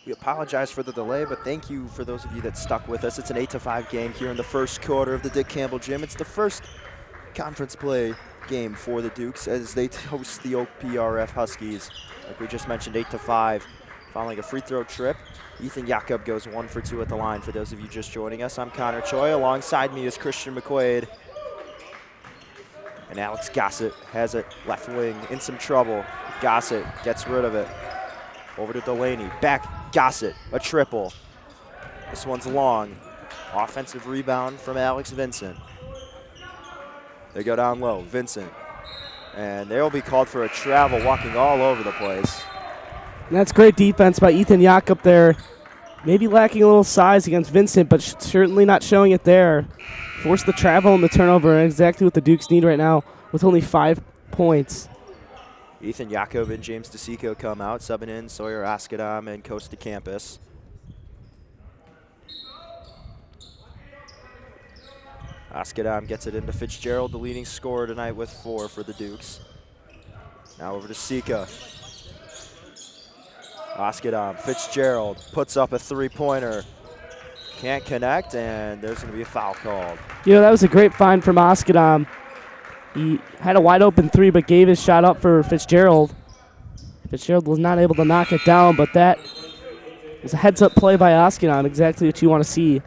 We apologize for the delay, but thank you for those of you that stuck with us. It's an 8-5 game here in the first quarter of the Dick Campbell Gym. It's the first conference play game for the Dukes as they host the OPRF Huskies. Like we just mentioned, 8-5. Following a free throw trip, Ethan Jakob goes 1 for 2 at the line. For those of you just joining us, I'm Connor Choi. Alongside me is Christian McQuade. And Alex Gossett has it left wing in some trouble. Gossett gets rid of it. Over to Delaney, back Gossett, a triple. This one's long. Offensive rebound from Alex Vincent. They go down low, Vincent. And they'll be called for a travel, walking all over the place. And that's great defense by Ethan Jakob there. Maybe lacking a little size against Vincent, but certainly not showing it there. Forced the travel and the turnover, and exactly what the Dukes need right now with only 5 points. Ethan Jakob and James DeSanto come out, subbing in Sawyer Askadam and Costa Campus. Askadam gets it into Fitzgerald, the leading scorer tonight with 4 for the Dukes. Now over to Sika. Askadam, Fitzgerald puts up a 3-pointer. Can't connect, and there's going to be a foul called. You know, that was a great find from Askadam. He had a wide open 3, but gave his shot up for Fitzgerald. Fitzgerald was not able to knock it down, but that was a heads-up play by Askadam, exactly what you want to see,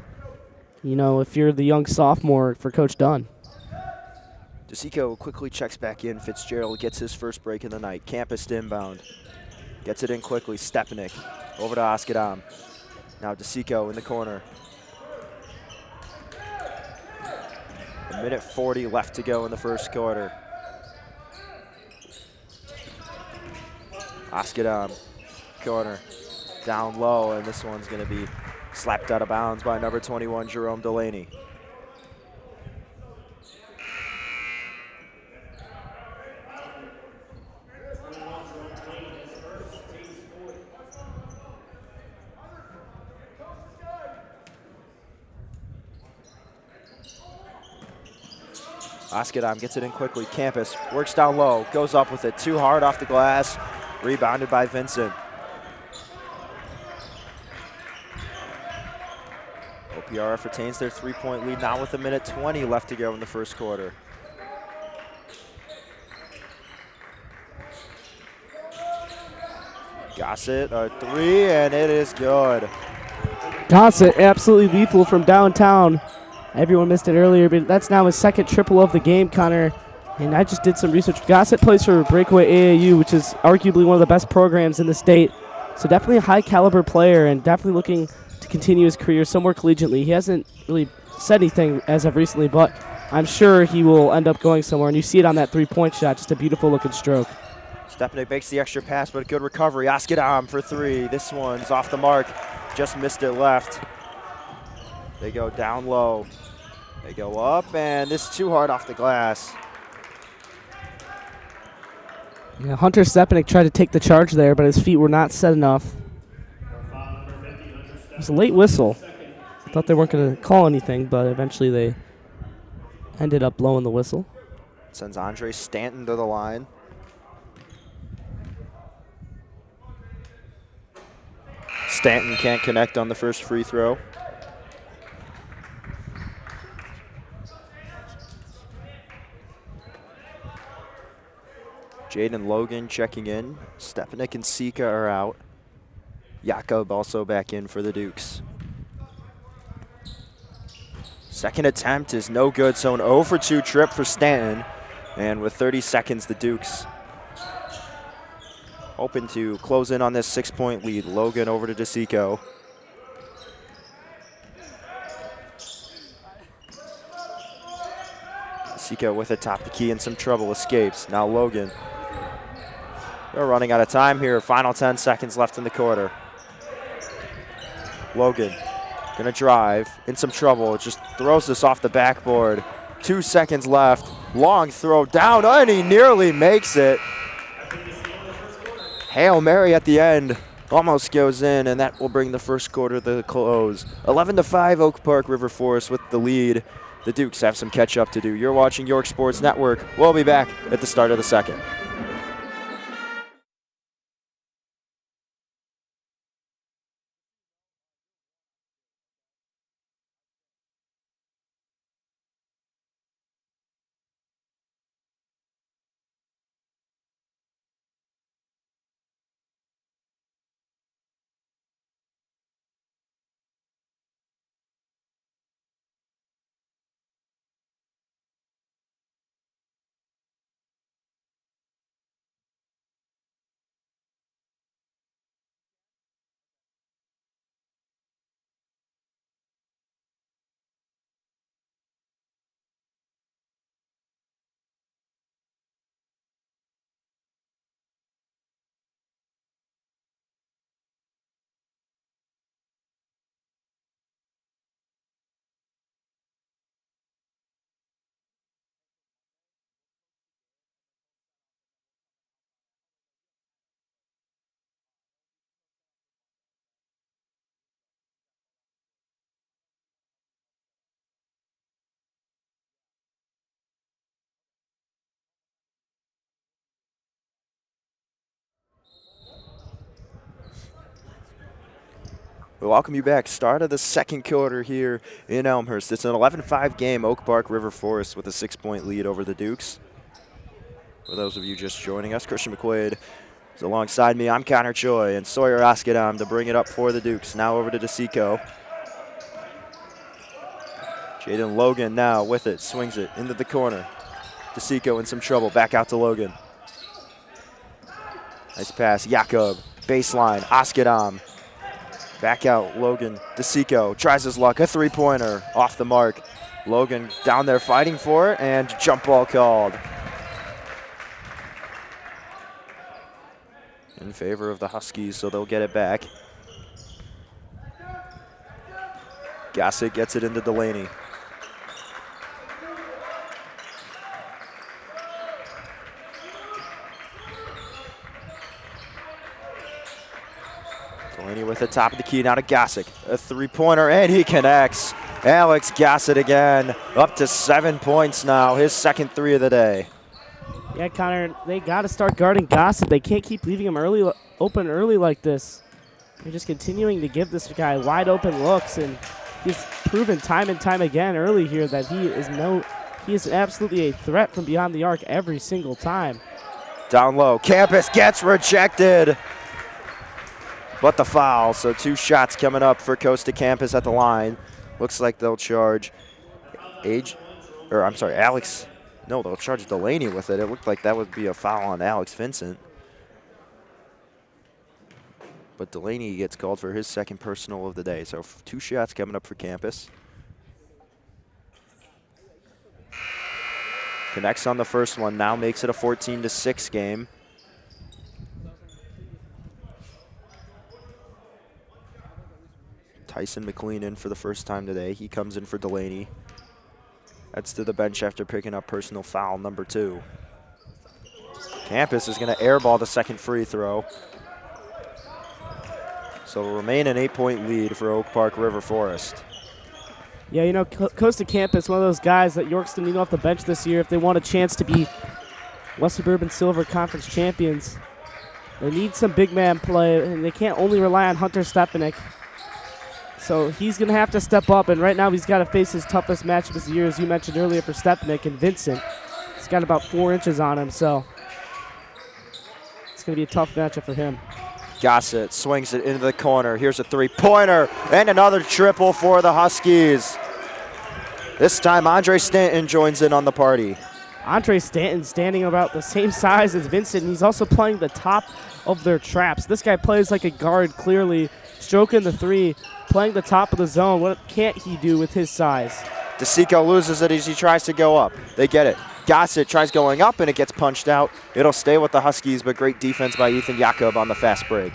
you know, if you're the young sophomore for Coach Dunn. DeSanto quickly checks back in. Fitzgerald gets his first break of the night. Campus inbound. Gets it in quickly. Stepanek over to Askadam. Now DeSanto in the corner. A minute 40 left to go in the first quarter. Askadam, corner, down low, and this one's going to be slapped out of bounds by number 21, Jerome Delaney. Askadam gets it in quickly. Campus works down low, goes up with it. Too hard off the glass. Rebounded by Vincent. OPRF retains their 3-point lead now with a minute 20 left to go in the first quarter. Gossett, a 3, and it is good. Gossett, absolutely lethal from downtown. Everyone missed it earlier, but that's now his second triple of the game, Connor. And I just did some research. Gossett plays for Breakaway AAU, which is arguably one of the best programs in the state. So definitely a high-caliber player and definitely looking to continue his career somewhere collegiately. He hasn't really said anything as of recently, but I'm sure he will end up going somewhere. And you see it on that 3-point shot, just a beautiful-looking stroke. Stepanek makes the extra pass, but a good recovery. Askadam for 3. This one's off the mark. Just missed it left. They go down low. They go up, and this is too hard off the glass. Yeah, Hunter Stepanek tried to take the charge there, but his feet were not set enough. It was a late whistle. I thought they weren't going to call anything, but eventually they ended up blowing the whistle. Sends Andre Stanton to the line. Stanton can't connect on the first free throw. Jaden Logan checking in. Stepanek and Sika are out. Jakob also back in for the Dukes. Second attempt is no good, so an 0 for 2 trip for Stanton. And with 30 seconds, the Dukes hoping to close in on this 6-point lead. Logan over to DeSanto. DeSanto with it top the key and some trouble, escapes. Now Logan. We're running out of time here. Final 10 seconds left in the quarter. Logan gonna drive, in some trouble, just throws this off the backboard. 2 seconds left, long throw down, and he nearly makes it. Hail Mary at the end, almost goes in, and that will bring the first quarter to the close. 11-5, Oak Park River Forest with the lead. The Dukes have some catch up to do. You're watching York Sports Network. We'll be back at the start of the second. We welcome you back. Start of the second quarter here in Elmhurst. It's an 11-5 game. Oak Park River Forest with a 6-point lead over the Dukes. For those of you just joining us, Christian McQuade is alongside me. I'm Connor Choi and Sawyer Oskadam to bring it up for the Dukes. Now over to DeSanto. Jaden Logan now with it, swings it into the corner. DeSanto in some trouble, back out to Logan. Nice pass, Jakob, baseline, Oskadam. Back out, Logan. DeSanto tries his luck, a three-pointer off the mark. Logan down there fighting for it, and jump ball called. In favor of the Huskies, so they'll get it back. Gossett gets it into Delaney. Delaney with the top of the key, now to Gossett. A three-pointer, and he connects. Alex Gossett again, up to 7 points now, his second three of the day. Yeah, Connor, they got to start guarding Gossett. They can't keep leaving him open early like this. They're just continuing to give this guy wide open looks, and he's proven time and time again early here that he is absolutely a threat from beyond the arc every single time. Down low, Campus gets rejected. But the foul, so 2 shots coming up for Costa Campus at the line. Looks like they'll charge Alex. No, they'll charge Delaney with it. It looked like that would be a foul on Alex Vincent. But Delaney gets called for his second personal of the day. So 2 shots coming up for Campus. Connects on the first one, now makes it a 14-6 game. Tyson McLean in for the first time today. He comes in for Delaney. Heads to the bench after picking up personal foul number 2. Campus is going to airball the second free throw. So it'll remain an 8-point lead for Oak Park River Forest. Yeah, you know, Costa Campus, one of those guys that York's going to need off the bench this year if they want a chance to be West Suburban Silver Conference champions. They need some big man play, and they can't only rely on Hunter Stepanek. So he's going to have to step up, and right now he's got to face his toughest matchup of the year, as you mentioned earlier, for Stepanek and Vincent. He's got about 4 inches on him, so it's going to be a tough matchup for him. Gossett swings it into the corner. Here's a three-pointer and another triple for the Huskies. This time Andre Stanton joins in on the party. Andre Stanton standing about the same size as Vincent. He's also playing the top of their traps. This guy plays like a guard, clearly, stroking the three, playing the top of the zone. What can't he do with his size? DeSanto loses it as he tries to go up. They get it. Gossett tries going up, and it gets punched out. It'll stay with the Huskies, but great defense by Ethan Jakob on the fast break.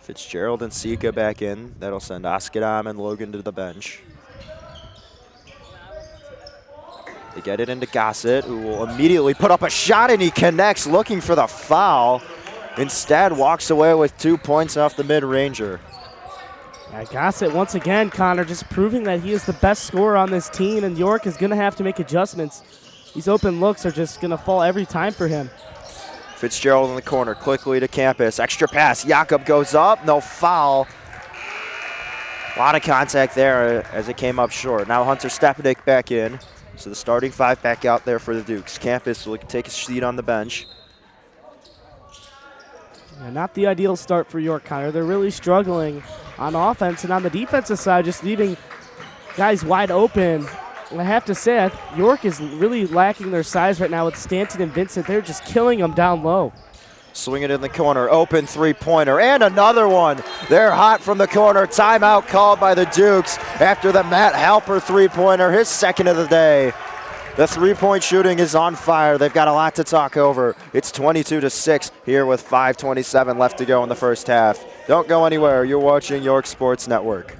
Fitzgerald and Sika back in. That'll send Oskadam and Logan to the bench. They get it into Gossett, who will immediately put up a shot, and he connects, looking for the foul. Instead, walks away with 2 points off the mid-ranger. Yeah, Gossett, once again, Connor, just proving that he is the best scorer on this team, and York is going to have to make adjustments. These open looks are just going to fall every time for him. Fitzgerald in the corner, quickly to Campus. Extra pass, Jakob goes up, no foul. A lot of contact there as it came up short. Now Hunter Stepanek back in. So the starting 5 back out there for the Dukes. Campus will take a seat on the bench. Yeah, not the ideal start for York, Connor. They're really struggling on offense, and on the defensive side, just leaving guys wide open. And I have to say, York is really lacking their size right now with Stanton and Vincent. They're just killing them down low. Swing it in the corner, open three-pointer, and another one. They're hot from the corner. Timeout called by the Dukes after the Matt Halper three-pointer, his second of the day. The three-point shooting is on fire. They've got a lot to talk over. It's 22-6 here with 5:27 left to go in the first half. Don't go anywhere. You're watching York Sports Network.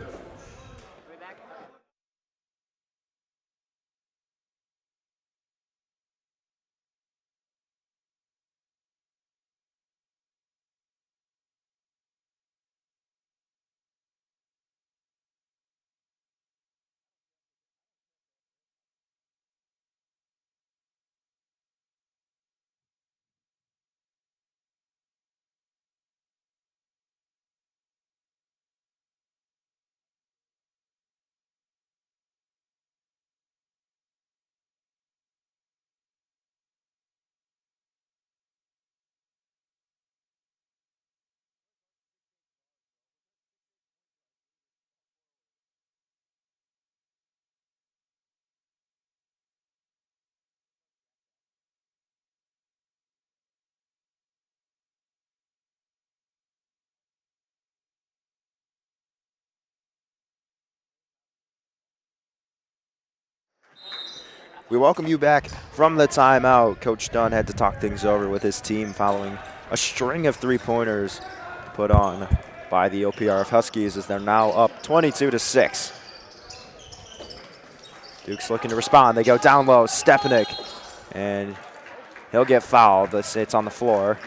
We welcome you back from the timeout. Coach Dunn had to talk things over with his team following a string of three-pointers put on by the OPRF Huskies as they're now up 22-6. Duke's looking to respond. They go down low, Stepanek, and he'll get fouled. It's on the floor.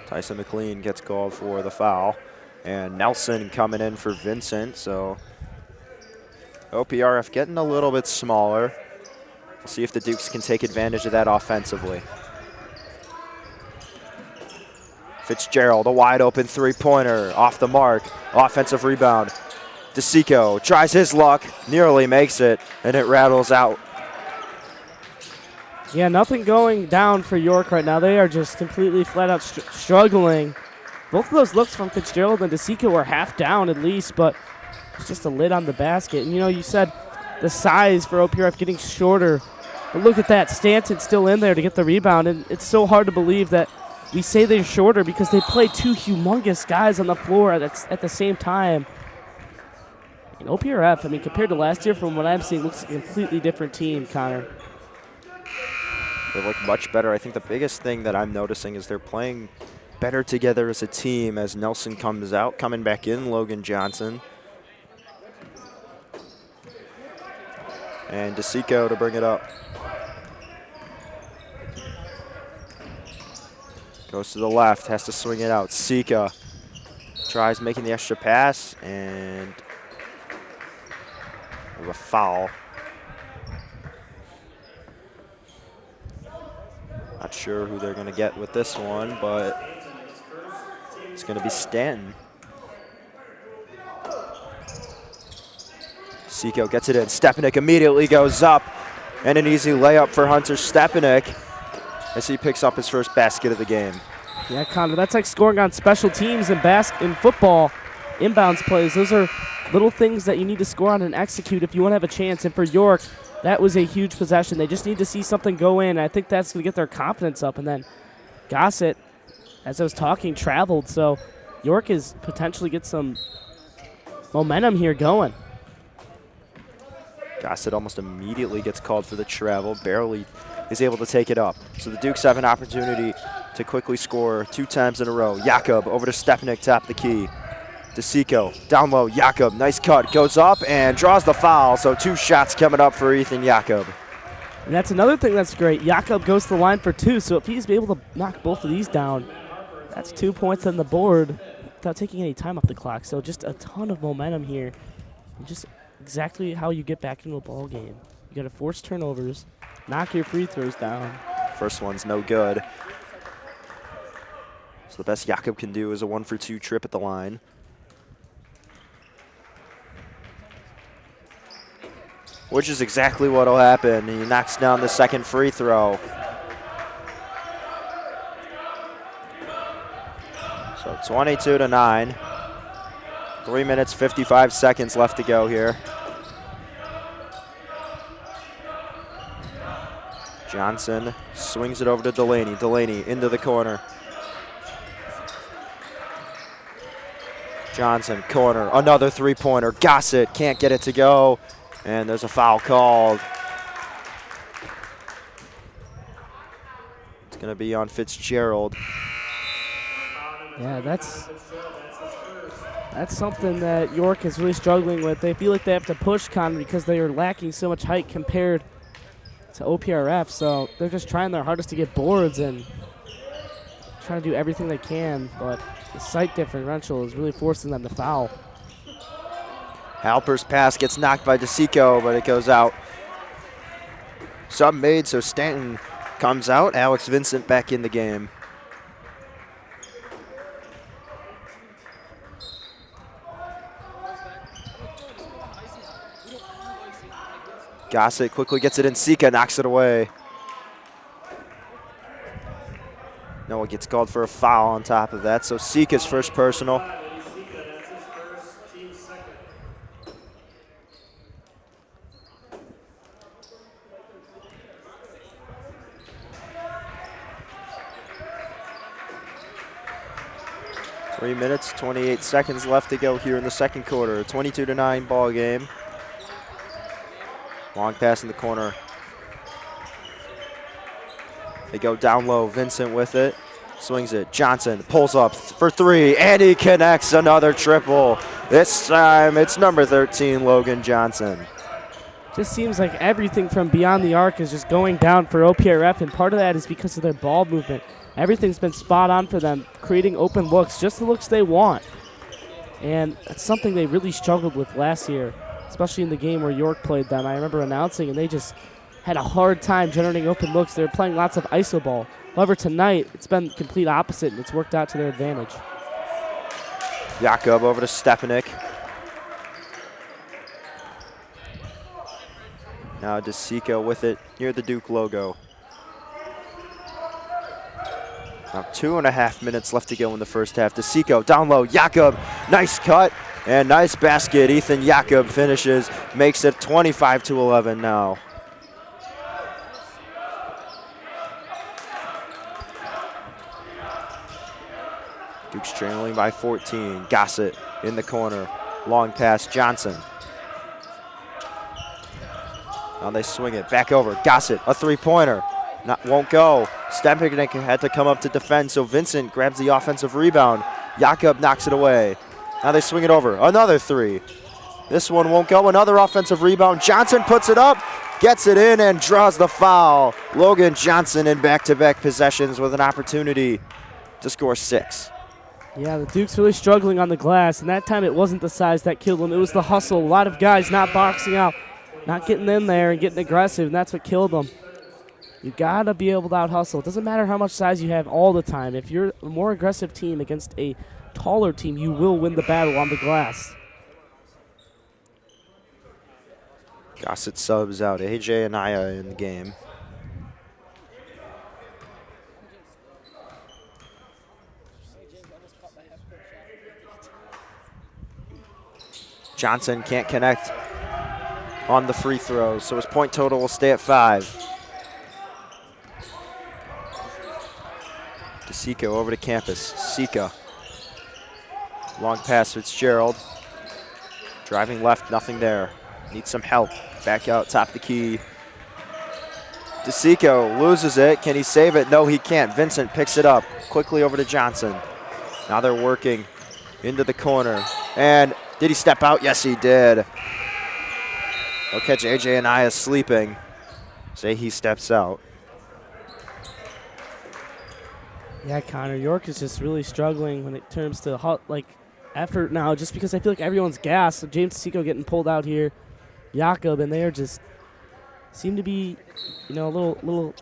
Tyson McLean gets called for the foul. And Nelson coming in for Vincent, so OPRF getting a little bit smaller. We'll see if the Dukes can take advantage of that offensively. Fitzgerald, a wide open three-pointer, off the mark, offensive rebound. DeSanto tries his luck, nearly makes it, and it rattles out. Yeah, nothing going down for York right now. They are just completely flat out struggling. Both of those looks from Fitzgerald and DeSanto were half down at least, but it's just a lid on the basket. And, you know, you said the size for OPRF getting shorter. But look at that. Stanton's still in there to get the rebound. And it's so hard to believe that we say they're shorter because they play two humongous guys on the floor at the same time. And OPRF, I mean, compared to last year, from what I'm seeing, looks like a completely different team, Connor. They look much better. I think the biggest thing that I'm noticing is they're playing better together as a team as Nelson comes out. Coming back in, Logan Johnson. And DeSanto to bring it up. Goes to the left, has to swing it out. Sika tries making the extra pass, and a foul. Not sure who they're going to get with this one, but it's going to be Stanton. Siko gets it in. Stepanek immediately goes up, and an easy layup for Hunter Stepanek as he picks up his first basket of the game. Yeah, Connor, that's like scoring on special teams in football, inbounds plays. Those are little things that you need to score on and execute if you want to have a chance. And for York, that was a huge possession. They just need to see something go in. I think that's going to get their confidence up. And then Gossett, as I was talking, traveled. So York is potentially get some momentum here going. Gossett almost immediately gets called for the travel, barely is able to take it up. So the Dukes have an opportunity to quickly score 2 times in a row. Jakob over to Stepanek, top the key. DeSanto down low, Jakob, nice cut, goes up and draws the foul. So 2 shots coming up for Ethan Jakob. And that's another thing that's great. Jakob goes to the line for 2, so if he's able to knock both of these down, that's 2 points on the board without taking any time off the clock. So just a ton of momentum here. And just exactly how you get back into a ball game. You got to force turnovers, knock your free throws down. First one's no good. So the best Jakob can do is a 1-for-2 trip at the line. Which is exactly what will happen. He knocks down the second free throw. So 22-9. 3 minutes, 55 seconds left to go here. Johnson swings it over to Delaney. Delaney into the corner. Johnson, corner, another three-pointer. Gossett can't get it to go, and there's a foul called. It's going to be on Fitzgerald. Yeah, that's something that York is really struggling with. They feel like they have to push Connor because they are lacking so much height compared to OPRF, so they're just trying their hardest to get boards and trying to do everything they can, but the sight differential is really forcing them to foul. Halper's pass gets knocked by DeSanto, but it goes out. Sub made, so Stanton comes out. Alex Vincent back in the game. Gossett quickly gets it in. Sika knocks it away. Noah gets called for a foul on top of that, so Sika's first personal. 3 minutes, 28 seconds left to go here in the second quarter. 22-9 ball game. Long pass in the corner. They go down low. Vincent with it. Swings it. Johnson pulls up for three, and he connects another triple. This time it's number 13, Logan Johnson. Just seems like everything from beyond the arc is just going down for OPRF, and part of that is because of their ball movement. Everything's been spot on for them, creating open looks, just the looks they want. And that's something they really struggled with last year, especially in the game where York played them. I remember announcing, and they just had a hard time generating open looks. They were playing lots of iso ball. However, tonight, it's been the complete opposite, and it's worked out to their advantage. Jakob over to Stepanek. Now DeSanto with it near the Duke logo. Now 2.5 minutes left to go in the first half. DeSanto down low, Jakob, nice cut and nice basket. Ethan Jakob finishes, makes it 25-11 now. Duke's trailing by 14. Gossett in the corner, long pass, Johnson. Now they swing it back over. Gossett, a three-pointer. Won't go. Stepanek had to come up to defend, so Vincent grabs the offensive rebound. Jakob knocks it away. Now they swing it over. Another three. This one won't go. Another offensive rebound. Johnson puts it up, gets it in, and draws the foul. Logan Johnson in back-to-back possessions with an opportunity to score 6. Yeah, the Duke's really struggling on the glass, and that time it wasn't the size that killed them. It was the hustle. A lot of guys not boxing out, not getting in there and getting aggressive, and that's what killed them. You got to be able to out-hustle. It doesn't matter how much size you have all the time. If you're a more aggressive team against a taller team, you will win the battle on the glass. Gossett subs out. AJ Anaya in the game. Johnson can't connect on the free throws, so his point total will stay at 5. DeSanto over to campus. Sika. Long pass, Fitzgerald. Driving left, nothing there. Needs some help. Back out, top of the key. DeSanto loses it. Can he save it? No, he can't. Vincent picks it up. Quickly over to Johnson. Now they're working into the corner. And did he step out? Yes, he did. They'll catch AJ Anaya sleeping. Say he steps out. Yeah, Connor, York is just really struggling when it comes to effort now, just because I feel like everyone's gassed. So James DeSanto getting pulled out here, Jakob, and they are just seem to be, a little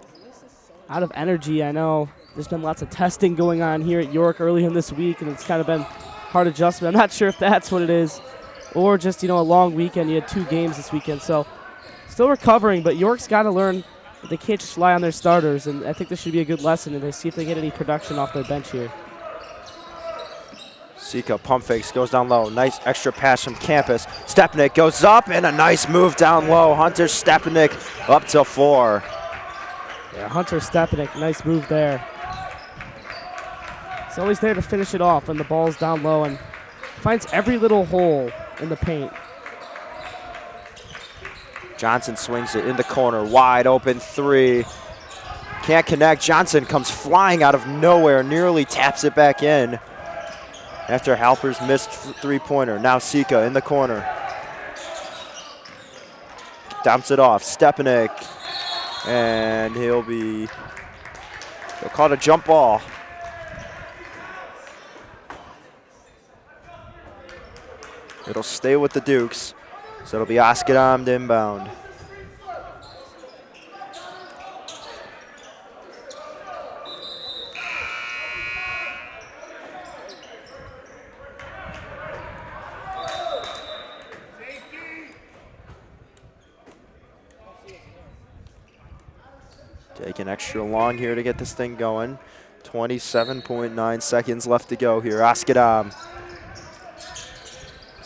out of energy. I know there's been lots of testing going on here at York early in this week, and it's kind of been hard adjustment. I'm not sure if that's what it is, or just a long weekend. You had 2 games this weekend, so still recovering. But York's got to learn that they can't just rely on their starters, and I think this should be a good lesson, and they see if they get any production off their bench here. Sika pump fakes, goes down low. Nice extra pass from campus. Stepanek goes up, and a nice move down low. Hunter Stepanek up to 4. Yeah, Hunter Stepanek, nice move there. He's always there to finish it off when the ball's down low and finds every little hole in the paint. Johnson swings it in the corner, wide open 3. Can't connect. Johnson comes flying out of nowhere, nearly taps it back in after Halper's missed 3-pointer. Now Sika in the corner. Dumps it off. Stepanek. And he'll call it a jump ball. It'll stay with the Dukes. So it'll be Askadam to inbound. Taking extra long here to get this thing going. 27.9 seconds left to go here. Askadam.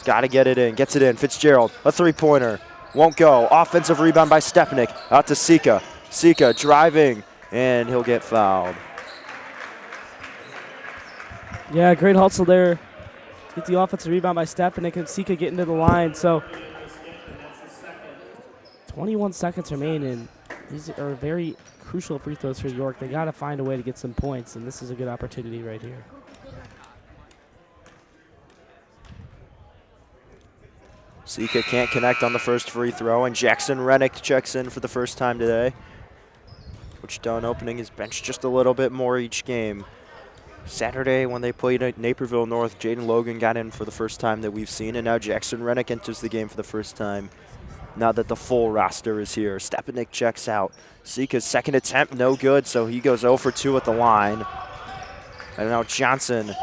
Got to get it in. Gets it in. Fitzgerald, a 3-pointer. Won't go. Offensive rebound by Stepanek. Out to Sika. Sika driving, and he'll get fouled. Yeah, great hustle there. Get the offensive rebound by Stepanik and Sika get into the line. So 21 seconds remain, and these are very crucial free throws for York. They got to find a way to get some points, and this is a good opportunity right here. Sika can't connect on the first free throw, and Jackson Rennick checks in for the first time today. Coach Dunn opening his bench just a little bit more each game. Saturday when they played at Naperville North, Jaden Logan got in for the first time that we've seen, and now Jackson Rennick enters the game for the first time now that the full roster is here. Stepanik checks out. Sika's second attempt, no good, so he goes 0 for 2 at the line. And now Johnson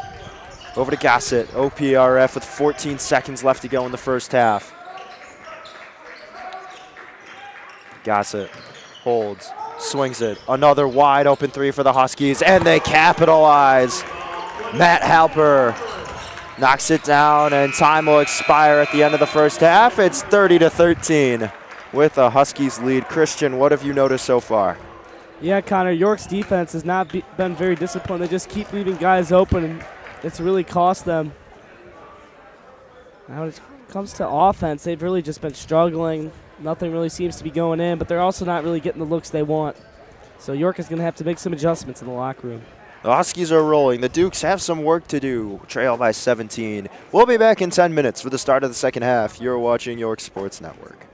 over to Gossett, OPRF with 14 seconds left to go in the first half. Gossett holds, swings it. Another wide open three for the Huskies, and they capitalize. Matt Halper knocks it down, and time will expire at the end of the first half. It's 30-13 with the Huskies lead. Christian, what have you noticed so far? Yeah, Connor, York's defense has not been very disciplined. They just keep leaving guys open, and it's really cost them. Now when it comes to offense, they've really just been struggling. Nothing really seems to be going in, but they're also not really getting the looks they want. So York is going to have to make some adjustments in the locker room. The Huskies are rolling. The Dukes have some work to do. Trail by 17. We'll be back in 10 minutes for the start of the second half. You're watching York Sports Network.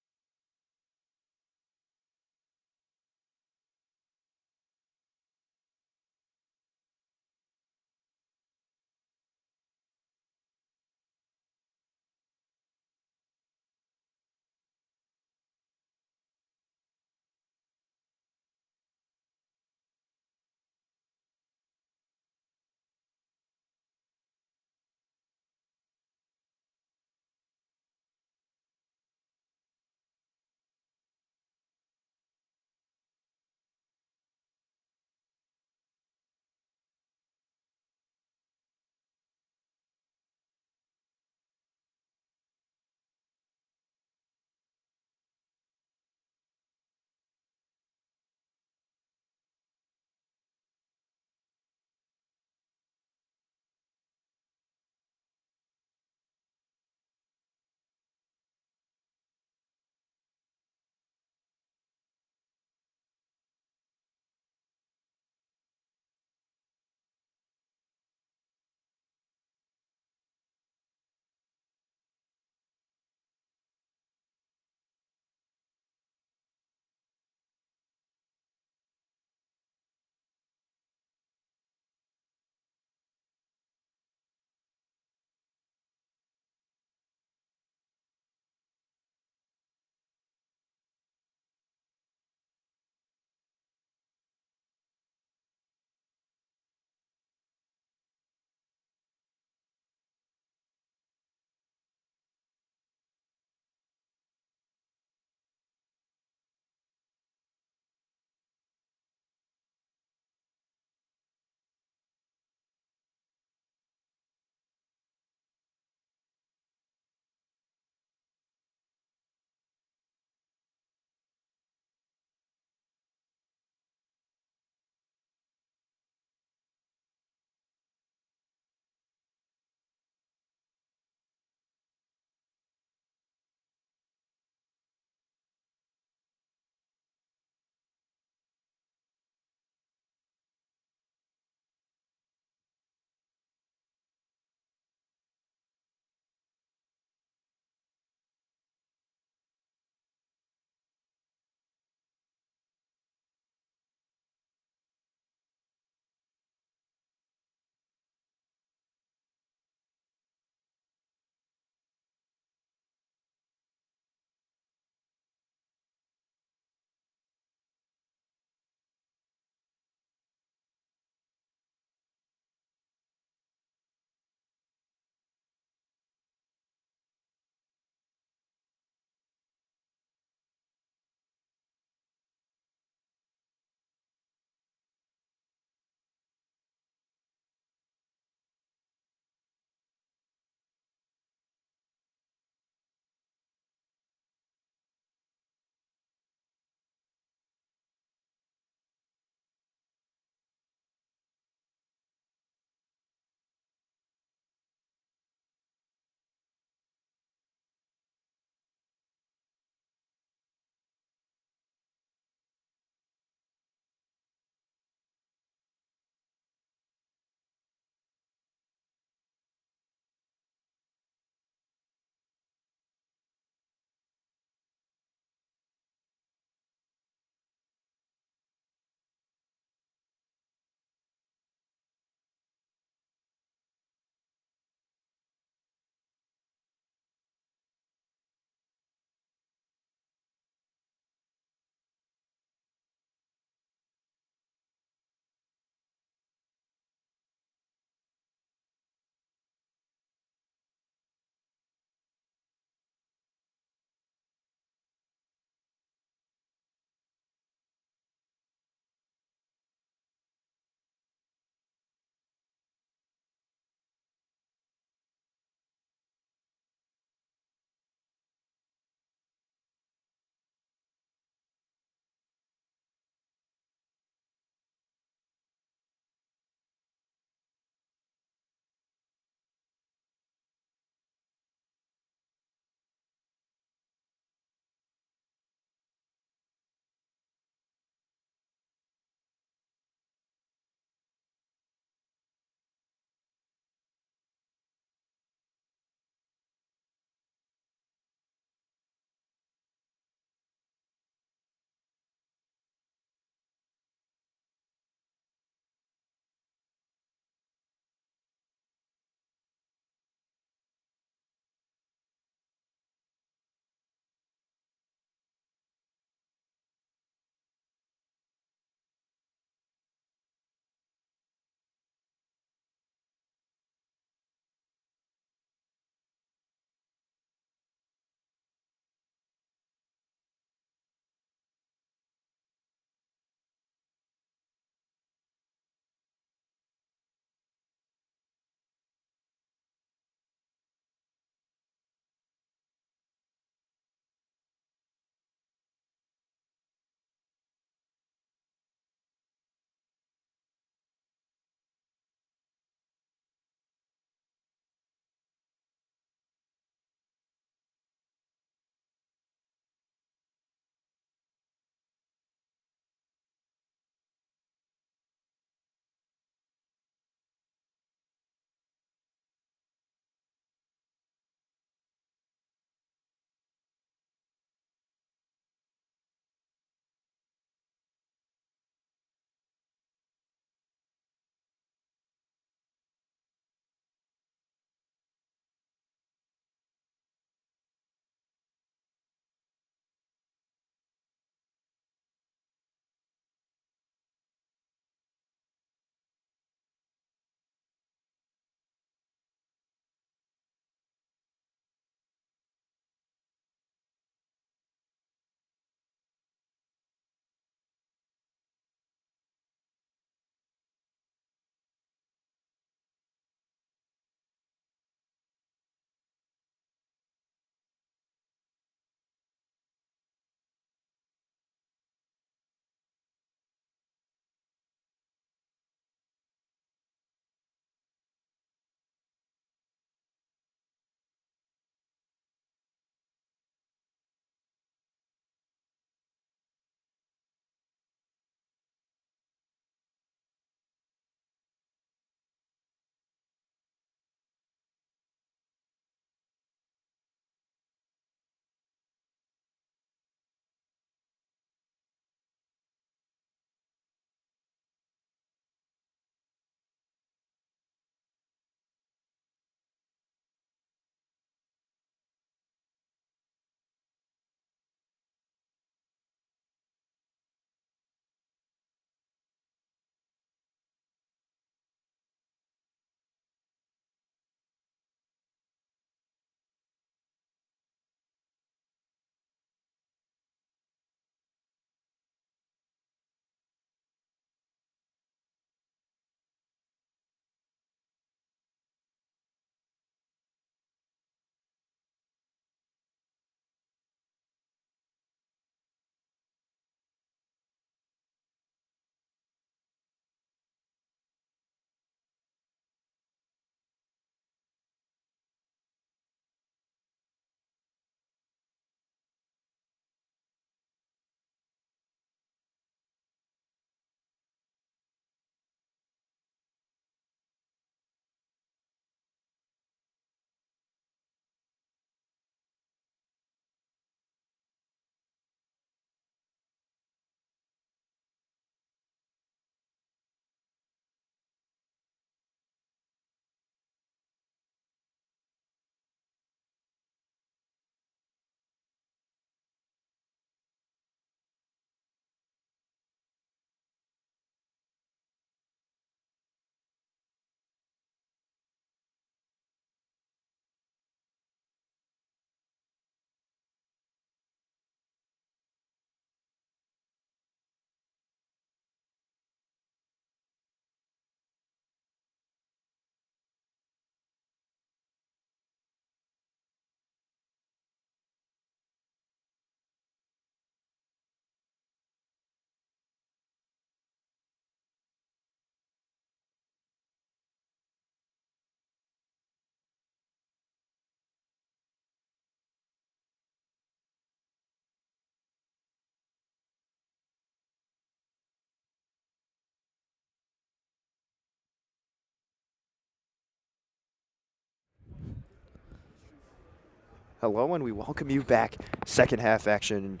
Hello, and we welcome you back. Second half action,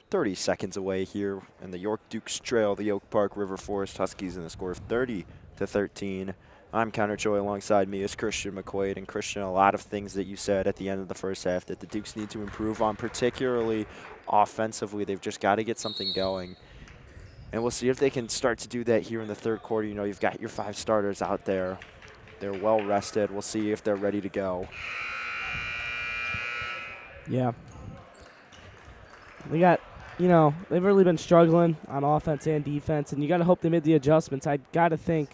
30 seconds away here in the York Dukes trail the Oak Park River Forest Huskies in the score of 30-13. I'm Connor Choi. Alongside me is Christian McQuade. And Christian, a lot of things that you said at the end of the first half that the Dukes need to improve on, particularly offensively. They've just got to get something going. And we'll see if they can start to do that here in the third quarter. You know, you've got your 5 starters out there. They're well rested. We'll see if they're ready to go. Yeah. They got, you know, they've really been struggling on offense and defense, and you got to hope they made the adjustments. I got to think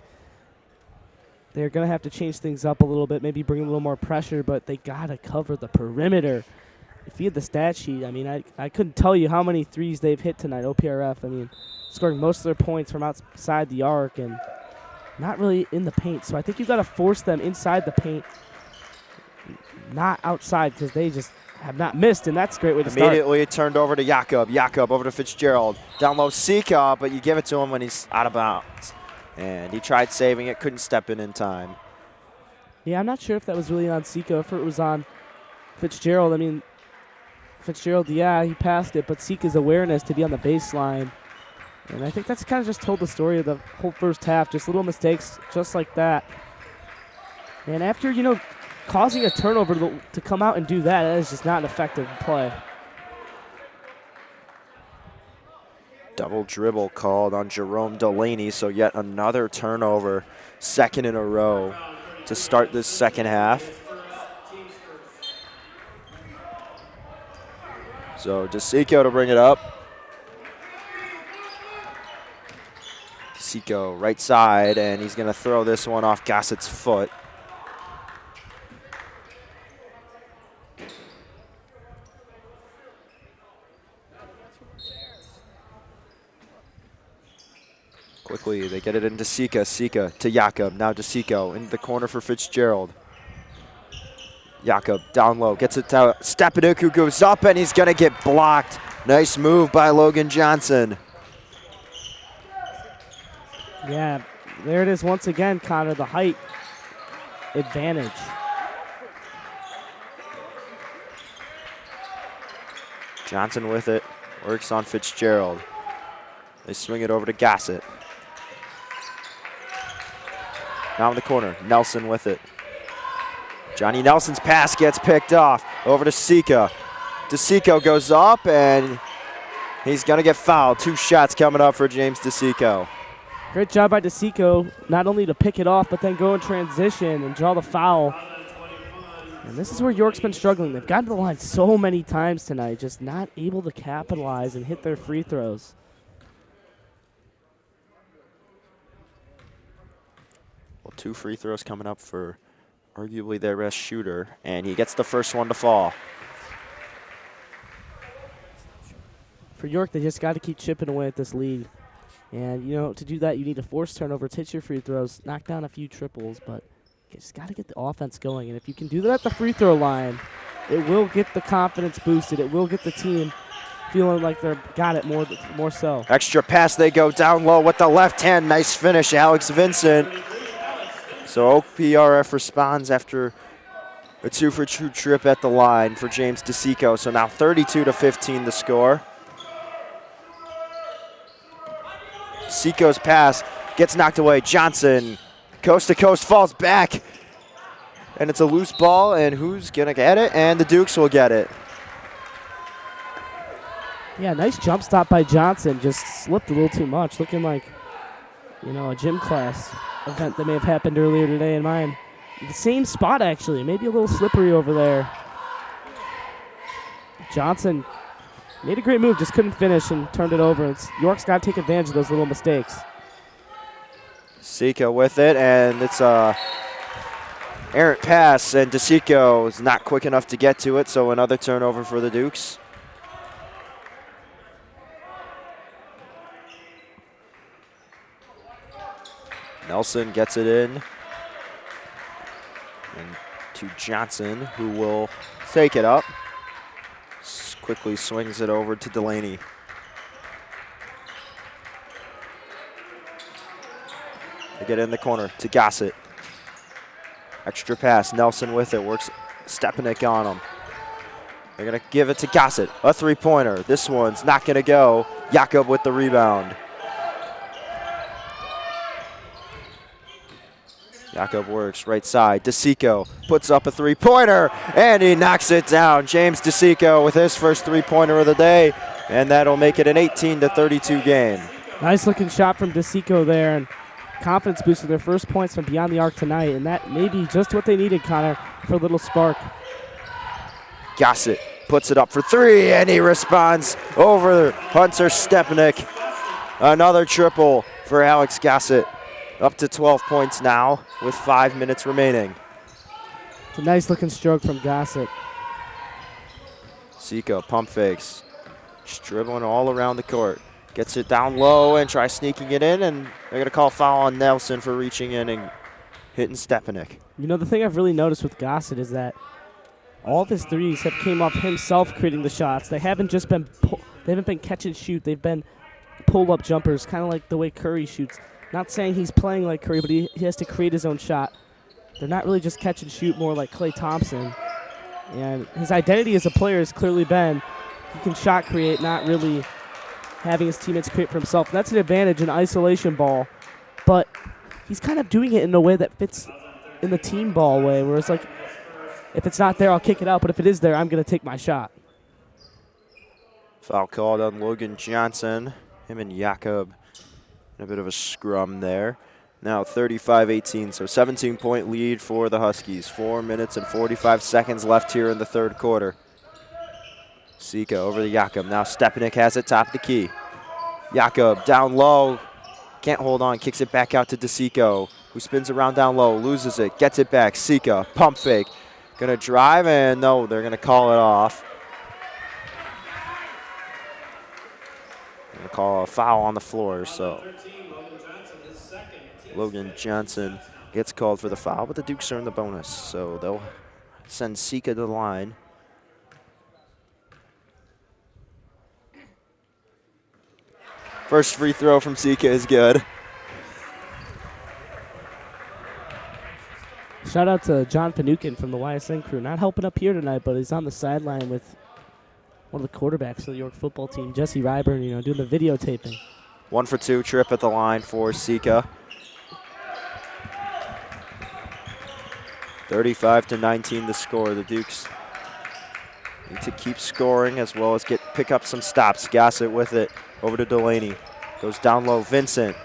they're going to have to change things up a little bit, maybe bring a little more pressure, but they got to cover the perimeter. If you had the stat sheet, I mean, I couldn't tell you how many threes they've hit tonight, OPRF. I mean, scoring most of their points from outside the arc and not really in the paint. So I think you've got to force them inside the paint, not outside, because they just have not missed, and that's a great way to start. Immediately it turned over to Jakob. Jakob over to Fitzgerald. Down low, Sika, but you give it to him when he's out of bounds. And he tried saving it, couldn't step in time. Yeah, I'm not sure if that was really on Sika, if it was on Fitzgerald. I mean, Fitzgerald, yeah, he passed it, but Sika's awareness to be on the baseline. And I think that's kind of just told the story of the whole first half, just little mistakes just like that. And after, you know, causing a turnover to come out and do that, that is just not an effective play. Double dribble called on Jerome Delaney, so yet another turnover, second in a row to start this second half. So DeSanto to bring it up. DeSanto right side, and he's going to throw this one off Gossett's foot. Quickly, they get it into Sika. Sika to Jakob. Now to Siko into the corner for Fitzgerald. Jakob down low, gets it to Stepanik, who goes up, and he's going to get blocked. Nice move by Logan Johnson. Yeah, there it is once again, Connor, the height advantage. Johnson with it, works on Fitzgerald. They swing it over to Gossett. Now in the corner, Nelson with it. Johnny Nelson's pass gets picked off. Over to Sika. DeSanto goes up, and he's going to get fouled. 2 shots coming up for James DeSanto. Great job by DeSanto, not only to pick it off, but then go in transition and draw the foul. And this is where York's been struggling. They've gotten to the line so many times tonight, just not able to capitalize and hit their free throws. Well, 2 free throws coming up for arguably their best shooter, and he gets the first one to fall. For York, they just got to keep chipping away at this lead. And, you know, to do that, you need to force turnovers, hit your free throws, knock down a few triples, but you just got to get the offense going. And if you can do that at the free throw line, it will get the confidence boosted. It will get the team feeling like they've got it more so. Extra pass, they go down low with the left hand. Nice finish, Alex Vincent. So OPRF responds after a 2-for-2 trip at the line for James DeSanto. So now 32-15 the score. DeSanto's pass gets knocked away. Johnson, coast to coast, falls back. And it's a loose ball, and who's going to get it? And the Dukes will get it. Yeah, nice jump stop by Johnson. Just slipped a little too much, looking like, you know, a gym class event that may have happened earlier today in mine. The same spot, actually. Maybe a little slippery over there. Johnson made a great move, just couldn't finish and turned it over. York's got to take advantage of those little mistakes. Sika with it, and it's a errant pass, and DeSanto is not quick enough to get to it, so another turnover for the Dukes. Nelson gets it in. And to Johnson, who will take it up. Quickly swings it over to Delaney. They get in the corner to Gossett. Extra pass, Nelson with it, works Stepanik on him. They're going to give it to Gossett. A three-pointer. This one's not going to go. Jakob with the rebound. Jakob works right side. DeSanto puts up a three-pointer, and he knocks it down. James DeSanto with his first three-pointer of the day, and that'll make it an 18-32 game. Nice looking shot from DeSanto there, and confidence boosted their first points from beyond the arc tonight, and that may be just what they needed, Connor, for a little spark. Gossett puts it up for three, and he responds over Hunter Stepanek. Another triple for Alex Gossett. Up to 12 points now with 5 minutes remaining. It's a nice looking stroke from Gossett. Sika pump fakes. Just dribbling all around the court. Gets it down low and tries sneaking it in, and they're going to call foul on Nelson for reaching in and hitting Stepanek. You know, the thing I've really noticed with Gossett is that all of his threes have came off himself creating the shots. They haven't just been they haven't been catch and shoot. They've been pull-up jumpers, kind of like the way Curry shoots. Not saying he's playing like Curry, but he has to create his own shot. They're not really just catch and shoot, more like Klay Thompson. And his identity as a player has clearly been he can shot create, not really having his teammates create for himself. That's an advantage in isolation ball, but he's kind of doing it in a way that fits in the team ball way, where it's like, if it's not there, I'll kick it out, but if it is there, I'm going to take my shot. Foul called on Logan Johnson. Him and Jakob in a bit of a scrum there. Now 35-18, so 17-point lead for the Huskies. 4 minutes and 45 seconds left here in the third quarter. Sika over to Jakob. Now Stepanek has it top of the key. Jakob down low. Can't hold on. Kicks it back out to DeSanto, who spins around down low, loses it, gets it back. Sika, pump fake. Going to drive, and no, they're going to call it off. Going to call a foul on the floor, so Logan Johnson gets called for the foul, but the Dukes are in the bonus, so they'll send Sika to the line. First free throw from Sika is good. Shout out to John Panukin from the YSN crew. Not helping up here tonight, but he's on the sideline with one of the quarterbacks for the York football team, Jesse Ryburn, you know, doing the videotaping. 1 for 2 trip at the line for Sika. 35-19 the score. The Dukes need to keep scoring as well as pick up some stops. Gossett with it over to Delaney. Goes down low. Vincent.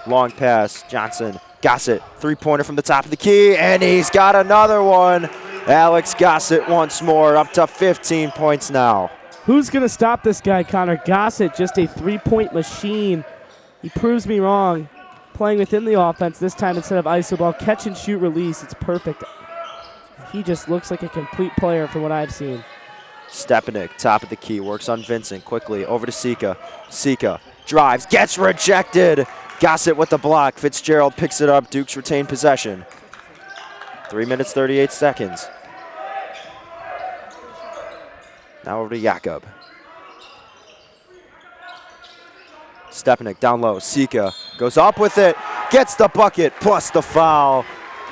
Long pass. Johnson. Gossett. Three-pointer from the top of the key, and he's got another one. Alex Gossett once more, up to 15 points now. Who's going to stop this guy, Connor? Gossett, just a three-point machine. He proves me wrong. Playing within the offense this time instead of iso ball. Catch and shoot release. It's perfect. He just looks like a complete player from what I've seen. Stepanek, top of the key, works on Vincent quickly. Over to Sika. Sika drives, gets rejected. Gossett with the block. Fitzgerald picks it up. Dukes retain possession. 3 minutes, 38 seconds. Now over to Jakob. Stepanek down low. Sika goes up with it. Gets the bucket plus the foul.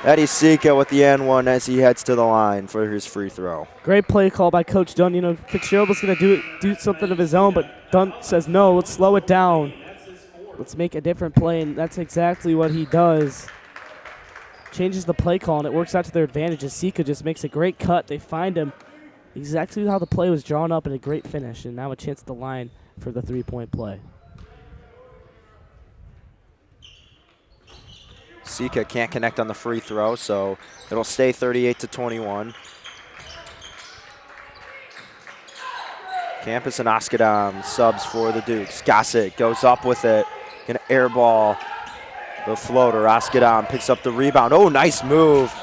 Eddie Sika with the N1 as he heads to the line for his free throw. Great play call by Coach Dunn. You know, Fitzgerald was going to do something of his own, but Dunn says, no, let's slow it down. Let's make a different play, and that's exactly what he does. Changes the play call, and it works out to their advantage as Sika just makes a great cut. They find him exactly how the play was drawn up, and a great finish, and now a chance at the line for the three-point play. Sika can't connect on the free throw, so it'll stay 38-21. Campus and Oskadam subs for the Dukes. Gossett goes up with it. Gonna airball the floater. Oskadam picks up the rebound. Oh, nice move.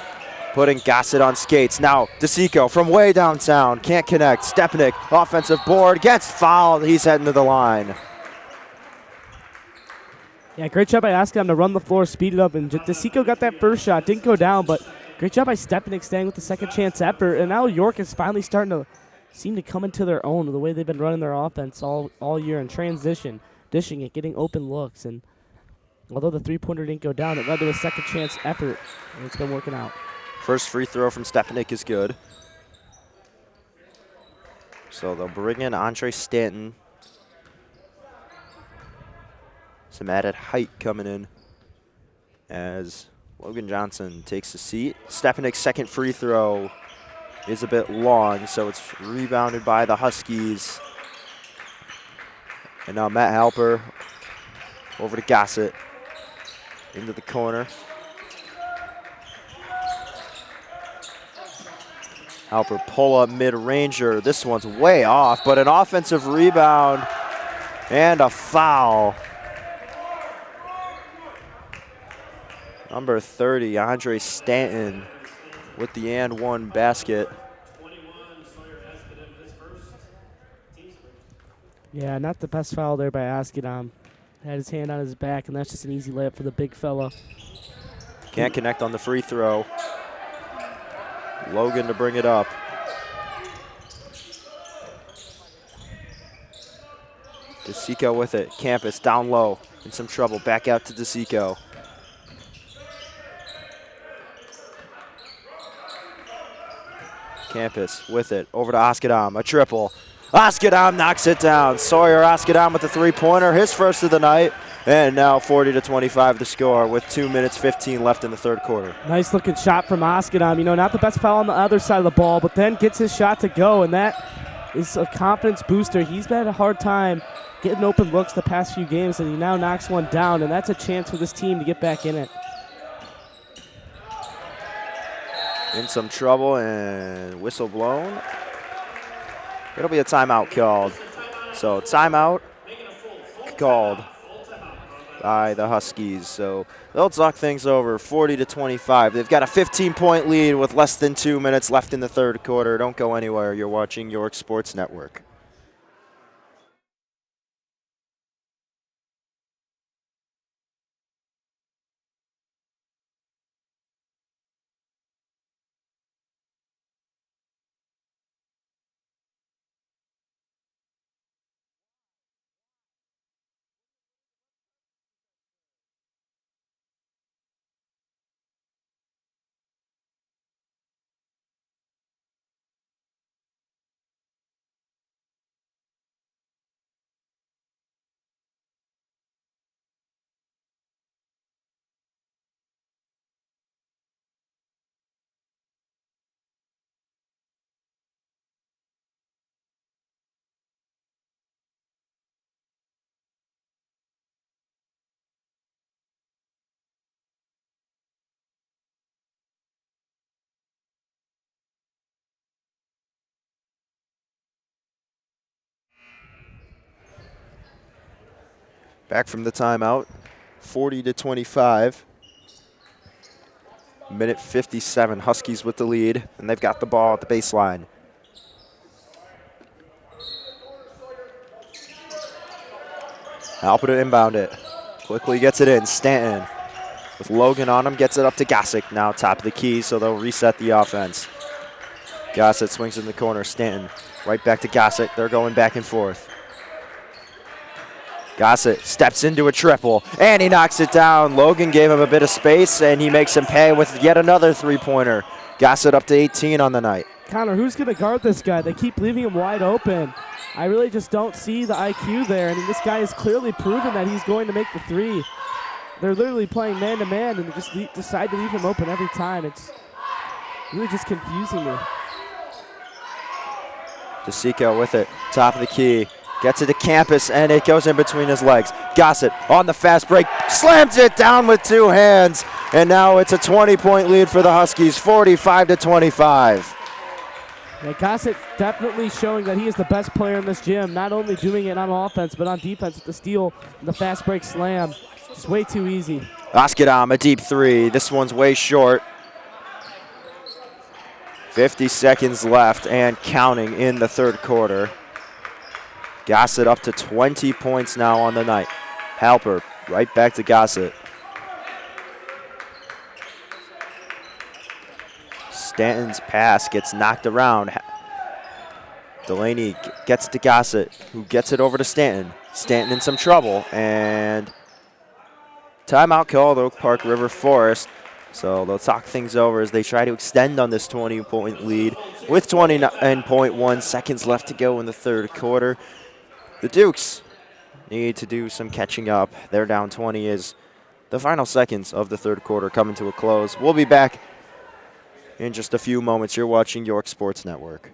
Putting Gossett on skates. Now DeSanto from way downtown. Can't connect. Stepanek, offensive board. Gets fouled. He's heading to the line. Yeah, great job by Oskadam to run the floor, speed it up. And DeSanto got that first shot. Didn't go down, but great job by Stepanek staying with the second chance effort. And now York is finally starting to seem to come into their own the way they've been running their offense all year in transition, dishing it, getting open looks. And although the three-pointer didn't go down, it led to a second chance effort, and it's been working out. First free throw from Stepanek is good. So they'll bring in Andre Stanton. Some added height coming in as Logan Johnson takes a seat. Stepanik's second free throw is a bit long, so it's rebounded by the Huskies. And now Matt Halper over to Gossett into the corner. Halper pull up mid-ranger. This one's way off, but an offensive rebound and a foul. Number 30, Andre Stanton with the and one basket. Yeah, not the best foul there by Askedam. Had his hand on his back, and that's just an easy layup for the big fella. Can't connect on the free throw. Logan to bring it up. DeSanto with it. Campus down low. In some trouble. Back out to DeSanto. Campus with it. Over to Askedam. A triple. Askedam knocks it down. Sawyer Askedam with the three-pointer. His first of the night. And now 40-25 the score with 2 minutes 15 left in the third quarter. Nice looking shot from Askedam. You know, not the best foul on the other side of the ball, but then gets his shot to go, and that is a confidence booster. He's had a hard time getting open looks the past few games, and he now knocks one down, and that's a chance for this team to get back in it. In some trouble and whistle blown. It'll be a timeout called. So timeout called by the Huskies. So they'll talk things over 40-25. They've got a 15-point lead with less than 2 minutes left in the third quarter. Don't go anywhere. You're watching York Sports Network. Back from the timeout, 40-25. Minute 57, Huskies with the lead, and they've got the ball at the baseline. Halper to inbound it. Quickly gets it in, Stanton. With Logan on him, gets it up to Gossett. Now top of the key, so they'll reset the offense. Gossett swings in the corner, Stanton. Right back to Gossett, they're going back and forth. Gossett steps into a triple, and he knocks it down. Logan gave him a bit of space, and he makes him pay with yet another three-pointer. Gossett up to 18 on the night. Connor, who's going to guard this guy? They keep leaving him wide open. I really just don't see the IQ there. I mean, this guy has clearly proven that he's going to make the three. They're literally playing man-to-man, and they just decide to leave him open every time. It's really just confusing me. DeSanto with it, top of the key. Gets it to Campus, and it goes in between his legs. Gossett on the fast break, slams it down with two hands, and now it's a 20-point lead for the Huskies, 45-25. Yeah, Gossett definitely showing that he is the best player in this gym, not only doing it on offense, but on defense with the steal and the fast break slam. Just way too easy. Askedam, a deep three. This one's way short. 50 seconds left and counting in the third quarter. Gossett up to 20 points now on the night. Halper right back to Gossett. Stanton's pass gets knocked around. Delaney gets to Gossett, who gets it over to Stanton. Stanton in some trouble, and timeout called Oak Park River Forest. So they'll talk things over as they try to extend on this 20-point lead with 29.1 seconds left to go in the third quarter. The Dukes need to do some catching up. They're down 20 as the final seconds of the third quarter coming to a close. We'll be back in just a few moments. You're watching York Sports Network.